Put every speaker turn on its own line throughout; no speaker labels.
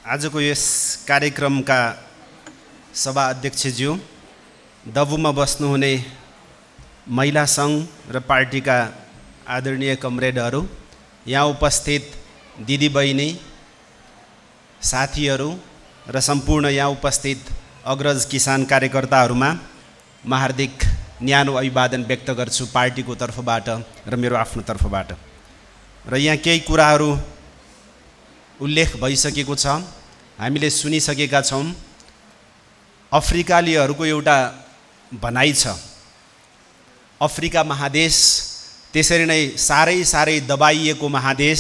आजको यस कार्यक्रमका सभा अध्यक्षज्यू, दबुमा बस्नुहुने महिला सङ्घ र पार्टीका आदरणीय कमरेडहरू, यहाँ उपस्थित दिदीबहिनी, साथीहरू र सम्पूर्ण यहाँ उपस्थित अग्रज किसान कार्यकर्ताहरूमा म हार्दिक न्यानो अभिवादन व्यक्त गर्छु पार्टीको तर्फबाट र मेरो आफ्नो तर्फबाट। र यहाँ केही कुराहरू उल्लेख भइसकेको छ, हामीले सुनिसकेका छौँ। अफ्रिकालीहरूको एउटा भनाइ छ, अफ्रिका महादेश त्यसरी नै साह्रै दबाइएको महादेश,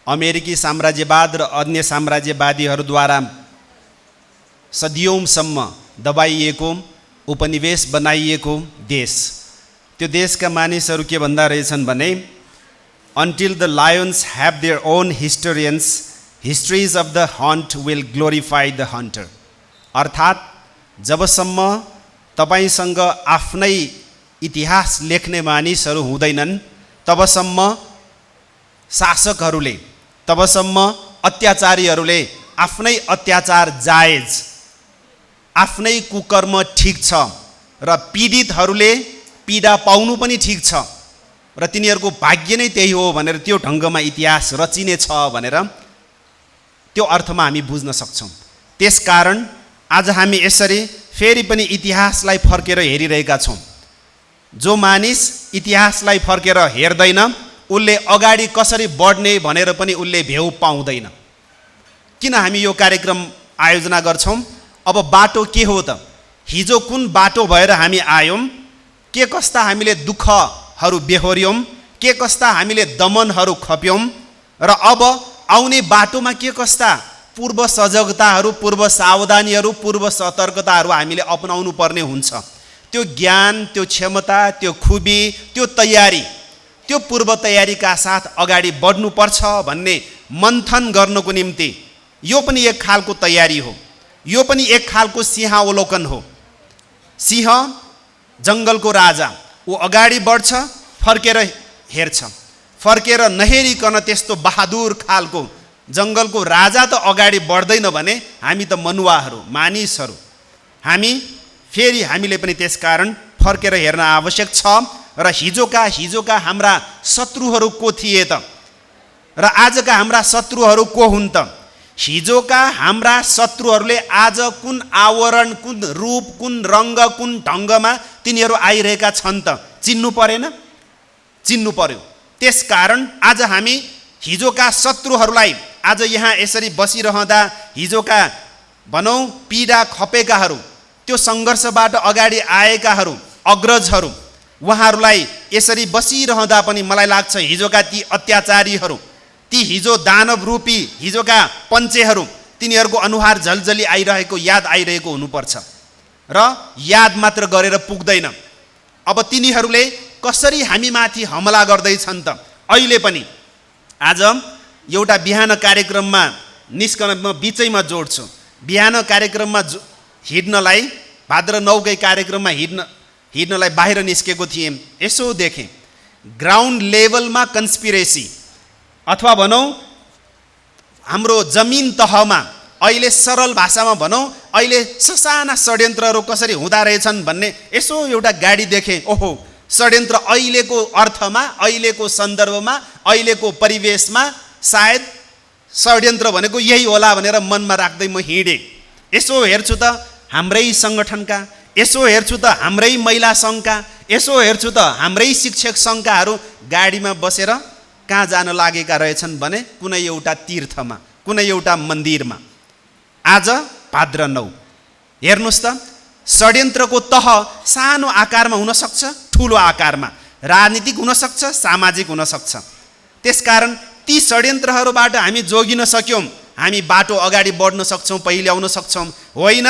अमेरिकी साम्राज्यवाद र अन्य साम्राज्यवादीहरूद्वारा सदियौंसम्म दबाइएको, उपनिवेश बनाइएको देश। त्यो देशका मानिसहरू के भन्दा रहेछन् भने, Until the lions have their own historians, histories of the hunt will glorify the hunter. अर्थात् जबसम्म तपाईसँग आफ्नै इतिहास लेख्ने मानिसहरू हुँदैनन्, तबसम्म शासकहरूले, तबसम्म अत्याचारीहरूले आफ्नै अत्याचार जायज, आफ्नै कुकर्म ठिक छ र पीडितहरूले पीडा पाउनु पनि ठिक छ र तिनीहरूको भाग्य नै त्यही हो भनेर त्यो ढङ्गमा इतिहास रचिने छ भनेर त्यो अर्थमा हामी बुझ्न सक्छौँ। त्यसकारण आज हामी यसरी फेरि पनि इतिहासलाई फर्केर हेरिरहेका छौँ। जो मानिस इतिहासलाई फर्केर हेर्दैन, उसले अगाडि कसरी बढ्ने भनेर पनि उसले भ्यू पाउँदैन। किन हामी यो कार्यक्रम आयोजना गर्छौँ? अब बाटो के हो त? हिजो कुन बाटो भएर हामी आयौँ, के कस्ता हामीले दुःखहरू बेहोर्यौँ, के कस्ता हामीले दमनहरू खप्यौँ र अब आउने बाटोमा के कस्ता पूर्व सजगताहरू, पूर्व सावधानीहरू, पूर्व सतर्कताहरू हामीले अपनाउनु पर्ने हुन्छ। त्यो ज्ञान, त्यो क्षमता, त्यो खुबी, त्यो तयारी, त्यो पूर्व तयारीका साथ अगाडि बढ्नुपर्छ भन्ने मन्थन गर्नको निम्ति यो पनि एक खालको तयारी हो। यो पनि एक खालको सिंहावलोकन हो। सिंह जङ्गलको राजा, ऊ अगाडि बढ्छ, फर्केर हेर्छ। फर्केर नहेरिकन त्यस्तो बहादुर खालको जङ्गलको राजा त अगाडि बढ्दैन भने हामी त मनुवाहरू, मानिसहरू, हामीले पनि त्यसकारण फर्केर हेर्न आवश्यक छ। र हिजोका हाम्रा शत्रुहरू को थिए त र आजका हाम्रा शत्रुहरू को हुन् त? हिजोका हाम्रा शत्रुहरूले आज कुन आवरण, कुन रूप, कुन रङ्ग, कुन ढङ्गमा तिनीहरू आइरहेका छन् त? चिन्नु परेन? चिन्नु पर्यो। त्यसकारण आज हामी हिजोका शत्रुहरूलाई, आज यहाँ यसरी बसिरहँदा हिजोका भनौँ पीडा खपेकाहरू, त्यो सङ्घर्षबाट अगाडि आएकाहरू, अग्रजहरू, उहाँहरूलाई यसरी बसिरहँदा पनि मलाई लाग्छ हिजोका ती अत्याचारीहरू, ती हिजो दानव रूपी हिजोका पञ्चेहरू, तिनीहरूको अनुहार झलझली आइरहेको, याद आइरहेको हुनुपर्छ। र याद मात्र गरेर पुग्दैन। अब तिनीहरूले कसरी हामीमाथि हमला गर्दैछन् त? अहिले पनि आज एउटा बिहान कार्यक्रममा निस्कन म बिचैमा जोड्छु। बिहान कार्यक्रममा हिँड्नलाई, भाद्र 9कै कार्यक्रममा हिँड्नलाई बाहिर निस्केको थिएँ। यसो देखेँ ग्राउन्ड लेभलमा कन्स्पिरेसी, अथवा भनौँ हाम्रो जमिन तहमा अहिले सरल भाषामा भनौँ अहिले ससाना षड्यन्त्रहरू कसरी हुँदा रहेछन् भन्ने यसो एउटा गाडी देखेँ। ओहो, षड्यन्त्र अहिलेको अर्थमा, अहिलेको सन्दर्भमा, अहिलेको परिवेशमा सायद षड्यन्त्र भनेको यही होला भनेर मनमा राख्दै म हिँडेँ। यसो हेर्छु त हाम्रै सङ्गठनका, यसो हेर्छु त हाम्रै महिला सङ्घका, यसो हेर्छु त हाम्रै शिक्षक सङ्घकाहरू गाडीमा बसेर कहाँ जान लागेका रहेछन् भने कुनै एउटा तीर्थमा, कुनै एउटा मन्दिरमा। आज भाद्र 9, हेर्नुहोस् त, षड्यन्त्रको तह सानो आकारमा हुनसक्छ, ठुलो आकारमा, राजनीतिक हुनसक्छ, सामाजिक हुनसक्छ। त्यसकारण ती षड्यन्त्रहरूबाट हामी जोगिन सक्यौँ, हामी बाटो अगाडि बढ्न सक्छौँ, पहिल्याउन सक्छौँ। होइन,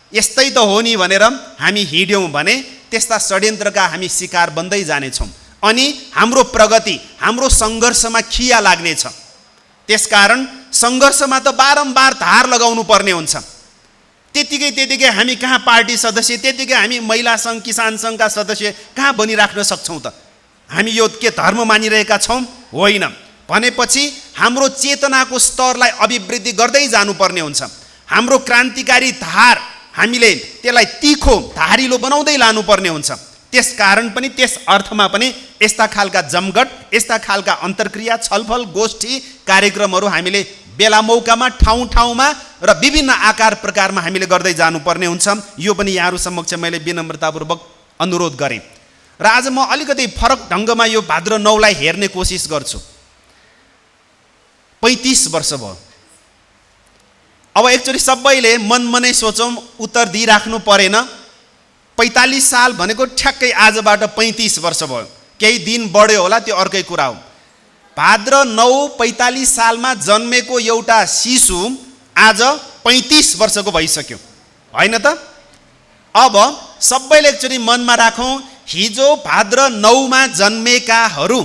यस्तै त हो नि भनेर हामी हिँड्यौँ भने त्यस्ता षड्यन्त्रका हामी शिकार बन्दै जानेछौँ अनि हाम्रो प्रगति, हाम्रो सङ्घर्षमा खिया लाग्नेछ। त्यसकारण सङ्घर्षमा त बारम्बार धार लगाउनु पर्ने हुन्छ। त्यतिकै हामी कहाँ पार्टी सदस्य, त्यतिकै हामी महिला सङ्घ, किसान सङ्घका सदस्य कहाँ बनिराख्न सक्छौँ त? हामी यो के धर्म मानिरहेका छौँ? होइन। भनेपछि हाम्रो चेतनाको स्तरलाई अभिवृद्धि गर्दै जानुपर्ने हुन्छ। हाम्रो क्रान्तिकारी धार हामीले त्यसलाई तीखो धारिलो बनाउँदै लानुपर्ने हुन्छ। त्यसकारण पनि त्यस अर्थमा पनि यस्ता खालका जमघट, यस्ता खालका अन्तर्क्रिया, छलफल, गोष्ठी कार्यक्रमहरू हामीले बेला मौकामा, ठाउँ ठाउँमा र विभिन्न आकार प्रकारमा हामीले गर्दै जानुपर्ने हुन्छ। यो पनि यहाँहरू समक्ष मैले विनम्रतापूर्वक अनुरोध गरेँ। र आज म अलिकति फरक ढङ्गमा यो भाद्र 9लाई हेर्ने कोसिस गर्छु। 35 वर्ष भयो। अब एकचोटि सबैले मनमनै सोचौँ, उत्तर दिइराख्नु परेन। 45 साल भनेको ठ्याक्कै आजबाट 35 वर्ष भयो। केही दिन बढ्यो होला, त्यो अर्कै कुरा हो। भाद्र 9 45 सालमा जन्मेको एउटा शिशु आज 35 वर्षको भइसक्यो, होइन त? अब सबैले एकचोटि मनमा राखौँ, हिजो भाद्र 9मा जन्मेकाहरू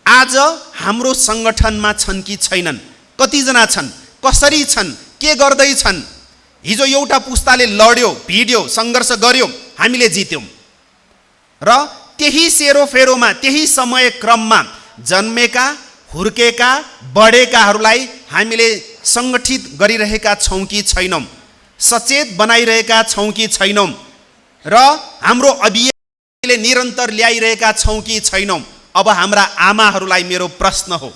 आज हाम्रो सङ्गठनमा छन् कि छैनन्? कतिजना छन्? कसरी छन्? के गर्दैछन्? हिजो एउटा पुस्ताले लड्यो, भिड्यो, सङ्घर्ष गर्यो, हामीले जित्यौँ। र त्यही सेरोफेरोमा, त्यही समय क्रममा जन्मेका, हुर्केका, बढेकाहरूलाई हामीले सङ्गठित गरिरहेका छौँ कि छैनौँ? सचेत बनाइरहेका छौँ कि छैनौँ? र हाम्रो अभियानले निरन्तर ल्याइरहेका छौँ कि छैनौँ? अब हाम्रा आमाहरूलाई मेरो प्रश्न हो,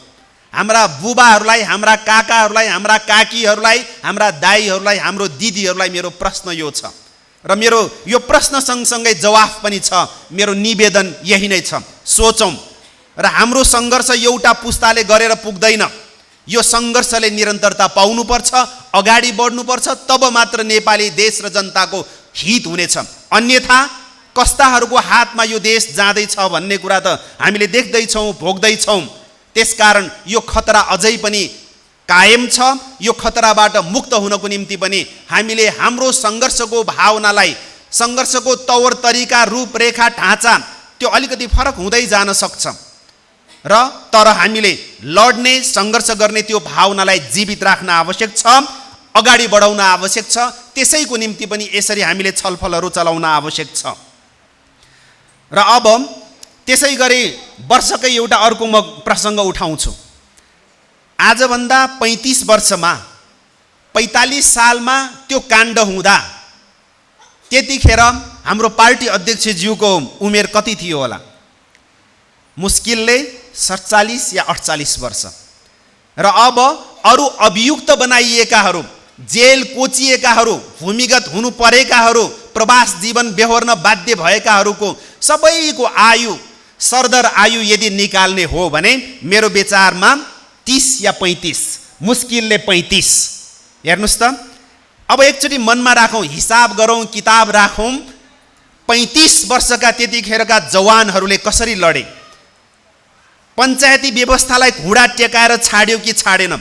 हाम्रा बुबाहरूलाई, हाम्रा काकाहरूलाई, हाम्रा काकीहरूलाई, हाम्रा दाईहरूलाई, हाम्रो दिदीहरूलाई मेरो प्रश्न यो छ। र मेरो यो प्रश्न सँगसँगै जवाफ पनि छ। मेरो निवेदन यही नै छ, सोचौँ। र हाम्रो सङ्घर्ष एउटा पुस्ताले गरेर पुग्दैन। यो सङ्घर्षले निरन्तरता पाउनुपर्छ, अगाडि बढ्नुपर्छ, तब मात्र नेपाली देश र जनताको हित हुनेछ। अन्यथा कस्ताहरूको हातमा यो देश जाँदैछ भन्ने कुरा त हामीले देख्दैछौँ, भोग्दैछौँ। त्यसकारण यो खतरा अझै पनि कायम छ। यो खतराबाट मुक्त हुनको निम्ति पनि हामीले हाम्रो सङ्घर्षको भावनालाई, सङ्घर्षको तौर तरिका, रूपरेखा, ढाँचा त्यो अलिकति फरक हुँदै जान सक्छ। र तर हामीले लड्ने, सङ्घर्ष गर्ने त्यो भावनालाई जीवित राख्न आवश्यक छ, अगाडि बढाउन आवश्यक छ। त्यसैको निम्ति पनि यसरी हामीले छलफलहरू चलाउन आवश्यक छ। र अब त्यसै गरी वर्षकै एउटा अर्को म प्रसङ्ग उठाउँछु। आजभन्दा 35 वर्षमा, 45 सालमा त्यो काण्ड हुँदा त्यतिखेर हाम्रो पार्टी अध्यक्षज्यूको उमेर कति थियो होला? मुस्किलले 47 या 48 वर्ष। र अब अरू अभियुक्त बनाइएकाहरू, जेल कोचिएकाहरू, भूमिगत हुनु परेकाहरू, प्रवास जीवन बेहोर्न बाध्य भएकाहरूको सबैको आयु, सरदर आयु यदि निकाल्ने हो भने मेरो विचारमा 30 या 35, मुस्किलले 35। हेर्नुहोस् त, अब एकचोटि मनमा राखौँ, हिसाब गरौँ, किताब राखौँ। 35 वर्षका त्यतिखेरका जवानहरूले कसरी लडे? पञ्चायती व्यवस्थालाई घुँडा टेकाएर छाड्यो कि छाडेन?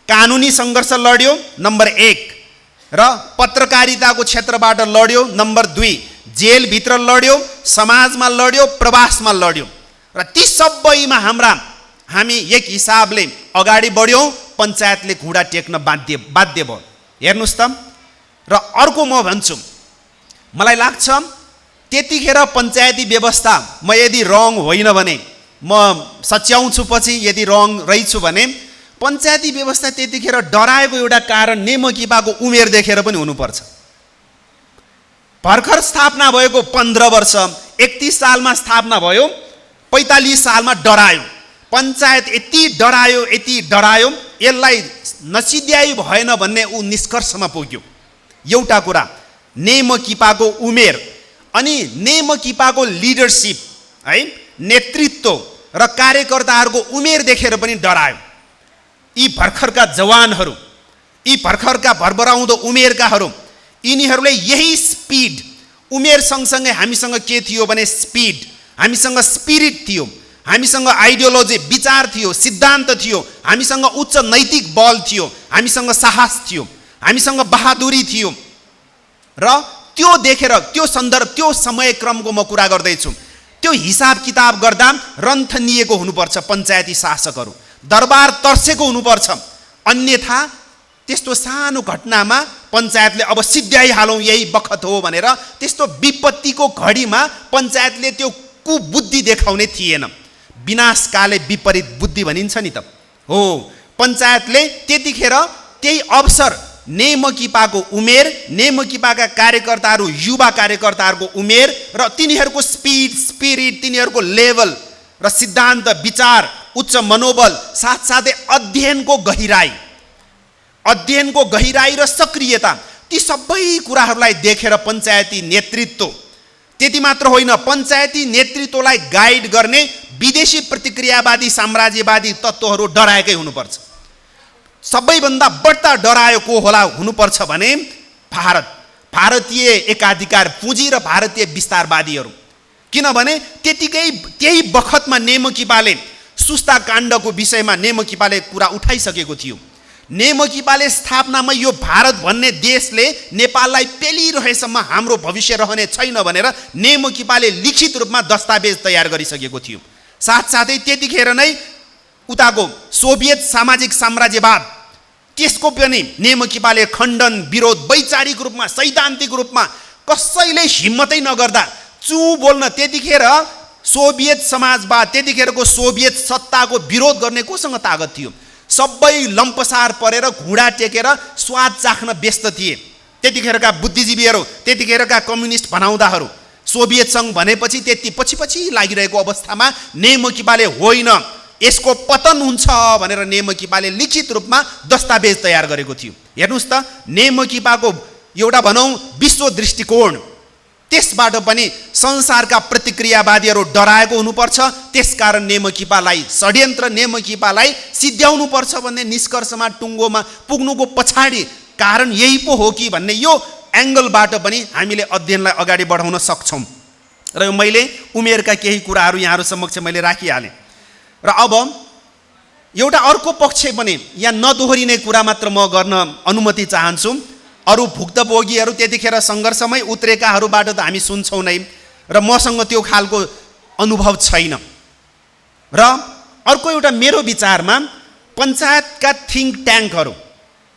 कानुनी सङ्घर्ष लड्यो, नम्बर 1। र पत्रकारिताको क्षेत्रबाट लड्यो, नम्बर 2। जेलभित्र लड्यो, समाजमा लड्यो, प्रवासमा लड्यो। र ती सबैमा हामी एक हिसाबले अगाडि बढ्यौँ, पञ्चायतले घुँडा टेक्न बाध्य भयो। हेर्नुहोस् त। र अर्को म भन्छु, मलाई लाग्छ त्यतिखेर पञ्चायती व्यवस्था, म यदि रङ होइन भने म सच्याउँछु पछि, यदि रङ रहेछु भने पञ्चायती व्यवस्था त्यतिखेर डराएको एउटा कारण नेमकिपाको उमेर देखेर पनि हुनुपर्छ। भर्खर स्थापना भएको 15 वर्ष, 31 सालमा स्थापना भयो, 45 सालमा डरायो। पञ्चायत यति डरायो, यति डरायो, यसलाई नसिद्ध्याइ भएन भन्ने ऊ निष्कर्षमा पुग्यो। एउटा कुरा नेमकिपाको उमेर अनि नेमकिपाको लिडरसिप, है, नेतृत्व र कार्यकर्ताहरूको उमेर देखेर पनि डरायो। यी भर्खरका जवानहरू, यी भर्खरका भरभराउँदो उमेरकाहरू, यिनीहरूले यही स्पिड, उमेर सँगसँगै हामीसँग के थियो भने स्पिड, हामीसँग स्पिरिट थियो, हामीसँग आइडियोलोजी, विचार थियो, सिद्धान्त थियो, हामीसँग उच्च नैतिक बल थियो, हामीसँग साहस थियो, हामीसँग बहादुरी थियो। र त्यो देखेर, त्यो सन्दर्भ, त्यो समय क्रमको म कुरा गर्दैछु। त्यो हिसाब किताब गर्दा रन्थनिएको हुनुपर्छ पञ्चायती शासकहरू, दरबार तर्सेको हुनुपर्छ। अन्यथा त्यस्तो सानो घटनामा पञ्चायतले अब सिद्ध्याइहालौँ, यही बखत हो भनेर त्यस्तो विपत्तिको घडीमा पञ्चायतले त्यो कुबुद्धि देखाउने थिएन। विनाशकाले विपरीत बुद्धि भनिन्छ नि त। हो, पञ्चायतले त्यतिखेर त्यही अवसर नेमकिपाको उमेर, नेमकिपाका कार्यकर्ताहरू, युवा कार्यकर्ताहरूको उमेर र तिनीहरूको स्पिरिट, तिनीहरूको लेभल र सिद्धान्त, विचार, उच्च मनोबल, साथसाथै अध्ययनको गहिराई र सक्रियता, ती सबै कुराहरूलाई देखेर पञ्चायती नेतृत्व, त्यति मात्र होइन, पञ्चायती नेतृत्वलाई गाइड गर्ने विदेशी प्रतिक्रियावादी साम्राज्यवादी तत्त्वहरू डराएकै हुनुपर्छ। सबैभन्दा बढ्ता डरायो को होला हुनुपर्छ भने भारतीय एकाधिकार पुँजी र भारतीय विस्तारवादीहरू। किनभने त्यही बखतमा नेमकिपाले सुस्ता काण्डको विषयमा नेमकिपाले कुरा उठाइसकेको थियो। नेमकिपाले स्थापनामा यो भारत भन्ने देशले नेपाललाई पेलिरहेसम्म हाम्रो भविष्य रहने छैन भनेर नेमकिपाले लिखित रूपमा दस्तावेज तयार गरिसकेको थियो। साथसाथै त्यतिखेर नै उताको सोभियत सामाजिक साम्राज्यवाद, त्यसको पनि नेमकिपाले खण्डन, विरोध वैचारिक रूपमा, सैद्धान्तिक रूपमा कसैले हिम्मतै नगर्दा बोल्न त्यतिखेर सोभियत समाजवाद, त्यतिखेरको सोभियत सत्ताको विरोध गर्ने कोसँग तागत थियो? सबै लम्पसार परेर घुँडा टेकेर स्वाद चाख्न व्यस्त थिए त्यतिखेरका बुद्धिजीवीहरू, त्यतिखेरका कम्युनिस्ट भनाउँदाहरू। सोभियत सङ्घ भनेपछि त्यति पछि लागिरहेको अवस्थामा नेमकिपाले होइन, यसको पतन हुन्छ भनेर नेमकिपाले लिखित रूपमा दस्तावेज तयार गरेको थियो। हेर्नुहोस् त, नेमकिपाको एउटा भनौँ विश्व दृष्टिकोण, त्यसबाट पनि संसारका प्रतिक्रियावादीहरू डराएको हुनुपर्छ। त्यसकारण नेमकिपालाई षड्यन्त्र, नेमकिपालाई सिद्ध्याउनु पर्छ भन्ने निष्कर्षमा टुङ्गोमा पुग्नुको पछाडि कारण यही पो हो कि भन्ने यो एङ्गलबाट पनि हामीले अध्ययनलाई अगाडि बढाउन सक्छौँ। र मैले उमेरका केही कुराहरू यहाँहरू समक्ष मैले राखिहालेँ। र अब एउटा अर्को पक्ष पनि यहाँ नदोहोरिने कुरा मात्र म गर्न अनुमति चाहन्छु। अरू भुक्तभोगीहरू त्यतिखेर सङ्घर्षमै उत्रेकाहरूबाट त हामी सुन्छौँ नै, र मसँग त्यो खालको अनुभव छैन। र अर्को एउटा मेरो विचारमा पञ्चायतका थिङ्क ट्याङ्कहरू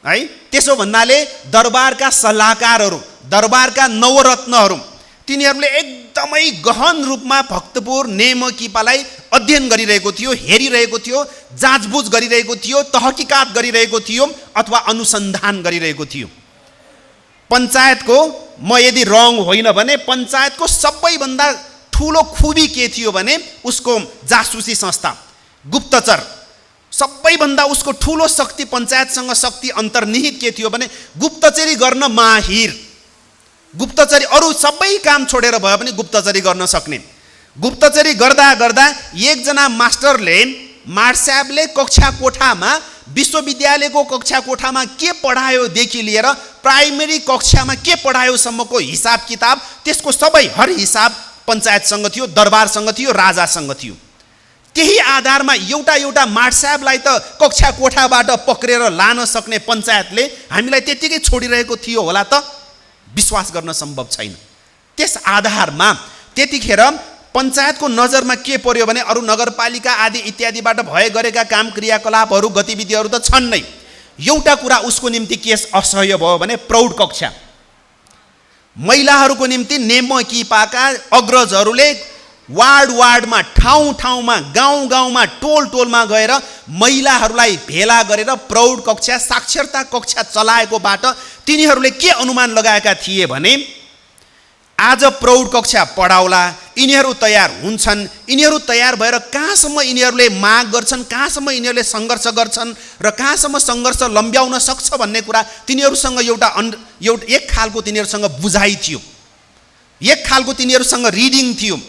है, त्यसो भन्नाले दरबारका सल्लाहकारहरू, दरबारका नवरत्नहरू, तिनीहरूले एकदमै गहन रूपमा भक्तपुर नेमकिपालाई अध्ययन गरिरहेको थियो, हेरिरहेको थियो, जाँचबुझ गरिरहेको थियो, तहकिकात गरिरहेको थियो अथवा अनुसन्धान गरिरहेको थियो। पञ्चायतको, म यदि रङ होइन भने, पञ्चायतको सबैभन्दा ठुलो खुबी के थियो भने उसको जासुसी संस्था गुप्तचर, सबैभन्दा उसको ठुलो शक्ति, पञ्चायतसँग शक्ति अन्तर्निहित के थियो भने गुप्तचरी गर्न माहिर, गुप्तचरी, अरू सबै काम छोडेर भए पनि गुप्तचरी गर्न सक्ने। गुप्तचरी गर्दा गर्दा एकजना मास्टरले, मार्स्याबले कक्षा कोठामा, विश्वविद्यालयको कक्षा कोठामा के पढायोदेखि लिएर प्राइमेरी कक्षामा के पढायोसम्मको हिसाब किताब, त्यसको सबै हर हिसाब पञ्चायतसँग थियो, दरबारसँग थियो, राजासँग थियो। त्यही आधारमा एउटा मार्स्याबलाई त कक्षा कोठाबाट पक्रेर लान सक्ने पञ्चायतले हामीलाई त्यतिकै छोडिरहेको थियो होला त? विश्वास गर्न सम्भव छैन। त्यस आधारमा त्यतिखेर पञ्चायतको नजरमा के पर्यो भने अरू नगरपालिका आदि इत्यादिबाट भए गरेका काम क्रियाकलापहरू, गतिविधिहरू त छन् नै। एउटा कुरा उसको निम्ति के असह्य भयो भने प्रौढ कक्षा। महिलाहरूको निम्ति नेमकिपाका अग्रजहरूले वार्डमा, ठाउँमा, गाउँमा, टोलमा गएर महिलाहरूलाई भेला गरेर प्रौढ कक्षा, साक्षरता कक्षा चलाएकोबाट तिनीहरूले के अनुमान लगाएका थिए भने आज प्रौढ कक्षा पढाउला, यिनीहरू तयार हुन्छन्, यिनीहरू तयार भएर कहाँसम्म यिनीहरूले माग गर्छन्, कहाँसम्म यिनीहरूले सङ्घर्ष गर्छन् र कहाँसम्म सङ्घर्ष लम्ब्याउन सक्छ भन्ने कुरा तिनीहरूसँग एक खालको तिनीहरूसँग बुझाइ थियो, एक खालको तिनीहरूसँग रिडिङ थियो।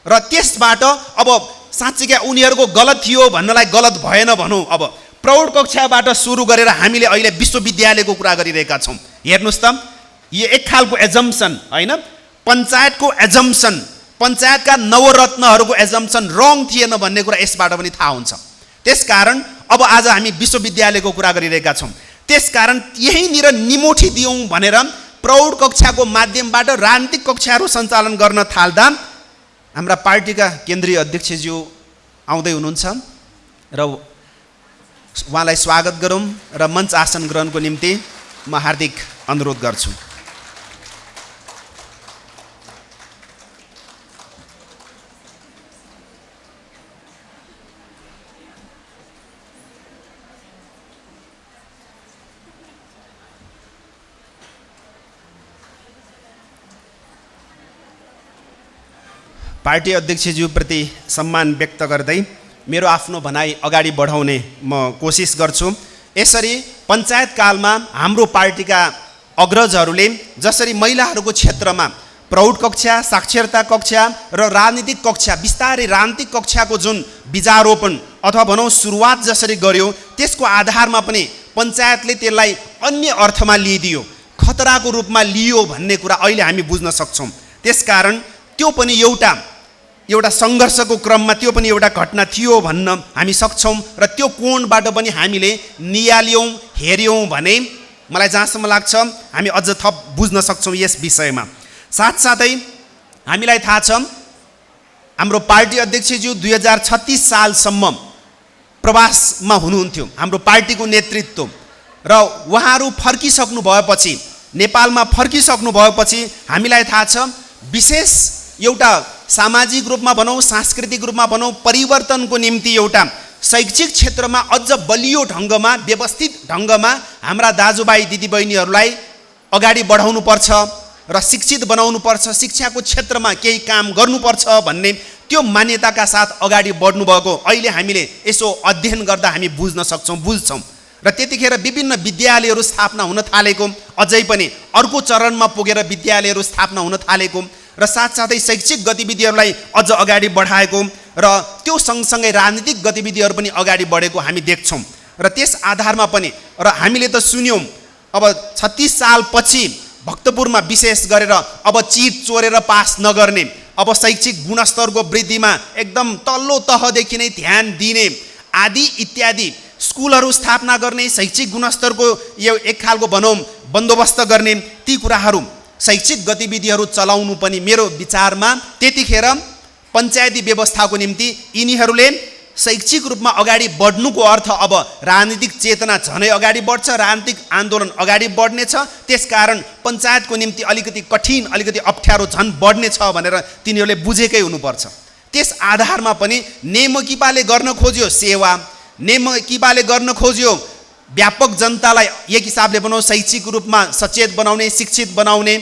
र त्यसबाट अब साँच्चीकै उनीहरूको गलत थियो भन्नलाई गलत भएन भनौँ। अब प्रौढ कक्षाबाट सुरु गरेर हामीले अहिले विश्वविद्यालयको कुरा गरिरहेका छौँ। हेर्नुहोस् त, यो एक खालको एजम्सन होइन, पञ्चायतको एजम्सन, पञ्चायतका नवरत्नहरूको एजम्सन रङ थिएन भन्ने कुरा यसबाट पनि थाहा हुन्छ। त्यसकारण अब आज हामी विश्वविद्यालयको कुरा गरिरहेका छौँ। त्यसकारण यहीँनिर निमोठी दियौँ भनेर प्रौढ कक्षाको माध्यमबाट राजनीतिक कक्षाहरू सञ्चालन गर्न थाल्दा हाम्रा पार्टीका केन्द्रीय अध्यक्षज्यू आउँदै हुनुहुन्छ र उहाँलाई स्वागत गरौँ र मञ्च आसन ग्रहणको निम्ति म हार्दिक अनुरोध गर्छु। पार्टी अध्यक्षज्यूप्रति सम्मान व्यक्त गर्दै मेरो आफ्नो भनाइ अगाडि बढाउने म कोसिस गर्छु। यसरी पञ्चायत कालमा हाम्रो पार्टीका अग्रजहरूले जसरी महिलाहरूको क्षेत्रमा प्रौढ कक्षा, साक्षरता कक्षा र राजनीतिक कक्षा, बिस्तारै राजनीतिक कक्षाको जुन बीजारोपण अथवा भनौँ सुरुवात जसरी गर्यो, त्यसको आधारमा पनि पञ्चायतले त्यसलाई अन्य अर्थमा लिइदियो, खतराको रूपमा लियो भन्ने कुरा अहिले हामी बुझ्न सक्छौँ। त्यसकारण त्यो पनि एउटा सङ्घर्षको क्रममा त्यो पनि एउटा घटना थियो भन्न हामी सक्छौँ र त्यो कोणबाट पनि हामीले नियाल्यौँ, हेऱ्यौँ भने मलाई जहाँसम्म लाग्छ हामी अझ थप बुझ्न सक्छौँ यस विषयमा। साथसाथै हामीलाई थाहा छ हाम्रो पार्टी अध्यक्षज्यू 2036 सालसम्म प्रवासमा हुनुहुन्थ्यो, हाम्रो पार्टीको नेतृत्व, र उहाँहरू फर्किसक्नु भएपछि, नेपालमा फर्किसक्नु भएपछि हामीलाई थाहा छ विशेष एउटा सामाजिक रूपमा भनौँ, सांस्कृतिक रूपमा भनौँ, परिवर्तनको निम्ति एउटा शैक्षिक क्षेत्रमा अझ बलियो ढङ्गमा, व्यवस्थित ढङ्गमा हाम्रा दाजुभाइ दिदीबहिनीहरूलाई अगाडि बढाउनुपर्छ र शिक्षित बनाउनुपर्छ, शिक्षाको क्षेत्रमा केही काम गर्नुपर्छ भन्ने त्यो मान्यताका साथ अगाडि बढ्नुभएको अहिले हामीले यसो अध्ययन गर्दा हामी बुझ्छौँ। र त्यतिखेर विभिन्न विद्यालयहरू स्थापना हुन थालेको, अझै पनि अर्को चरणमा पुगेर विद्यालयहरू स्थापना हुन थालेको र साथसाथै शैक्षिक गतिविधिहरूलाई अझ अगाडि बढाएको र त्यो सँगसँगै राजनीतिक गतिविधिहरू पनि अगाडि बढेको हामी देख्छौँ। र त्यस आधारमा पनि र हामीले त सुन्यौँ अब 36 सालपछि भक्तपुरमा विशेष गरेर अब चिट चोरेर पास नगर्ने, अब शैक्षिक गुणस्तरको वृद्धिमा एकदम तल्लो तहदेखि नै ध्यान दिने आदि इत्यादि स्कुलहरू स्थापना गर्ने, शैक्षिक गुणस्तरको यो एक खालको भनौँ बन्दोबस्त गर्ने, ती कुराहरू शैक्षिक गतिविधिहरू चलाउनु पनि मेरो विचारमा त्यतिखेर पञ्चायती व्यवस्थाको निम्ति यिनीहरूले शैक्षिक रूपमा अगाडि बढ्नुको अर्थ अब राजनीतिक चेतना झनै अगाडि बढ्छ, राजनीतिक आन्दोलन अगाडि बढ्नेछ, त्यसकारण पञ्चायतको निम्ति अलिकति कठिन, अलिकति अप्ठ्यारो झन् बढ्नेछ भनेर तिनीहरूले बुझेकै हुनुपर्छ। त्यस आधारमा पनि नेमकिपाले गर्न खोज्यो सेवा, नेमकिपाले गर्न खोज्यो व्यापक जनतालाई एक हिसाबले भनौँ शैक्षिक रूपमा सचेत बनाउने, शिक्षित बनाउने,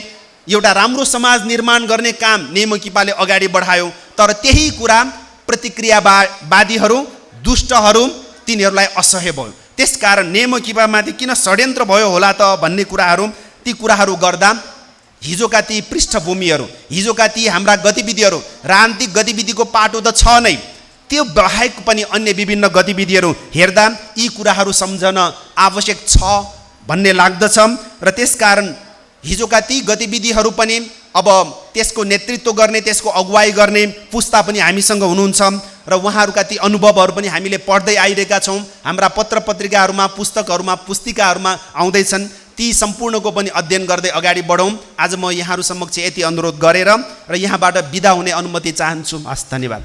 एउटा राम्रो समाज निर्माण गर्ने काम नेमकिपाले अगाडि बढायो। तर त्यही कुरा प्रतिक्रियावादीहरू, दुष्टहरू तिनीहरूलाई असह्य भयो। त्यसकारण नेमकिपामाथि किन षड्यन्त्र भयो होला त भन्ने कुराहरू, ती कुराहरू गर्दा हिजोका ती पृष्ठभूमिहरू, हिजोका ती हाम्रा गतिविधिहरू, राजनीतिक गतिविधिको पाटो त छ नै, त्यो बाहेक पनि अन्य विभिन्न गतिविधिहरू हेर्दा यी कुराहरू सम्झन आवश्यक छ भन्ने लाग्दछ। र त्यसकारण हिजोका ती गतिविधिहरू पनि अब त्यसको नेतृत्व गर्ने, त्यसको अगुवाई गर्ने पुस्ता पनि हामीसँग हुनुहुन्छ र उहाँहरूका ती अनुभवहरू पनि हामीले पढ्दै आइरहेका छौँ, हाम्रा पत्र पत्रिकाहरूमा, पुस्तकहरूमा, पुस्तिकाहरूमा आउँदैछन्। ती सम्पूर्णको पनि अध्ययन गर्दै अगाडि बढौँ। आज म यहाँहरू समक्ष यति अनुरोध गरेर र यहाँबाट बिदा हुने अनुमति चाहन्छु। हस्, धन्यवाद।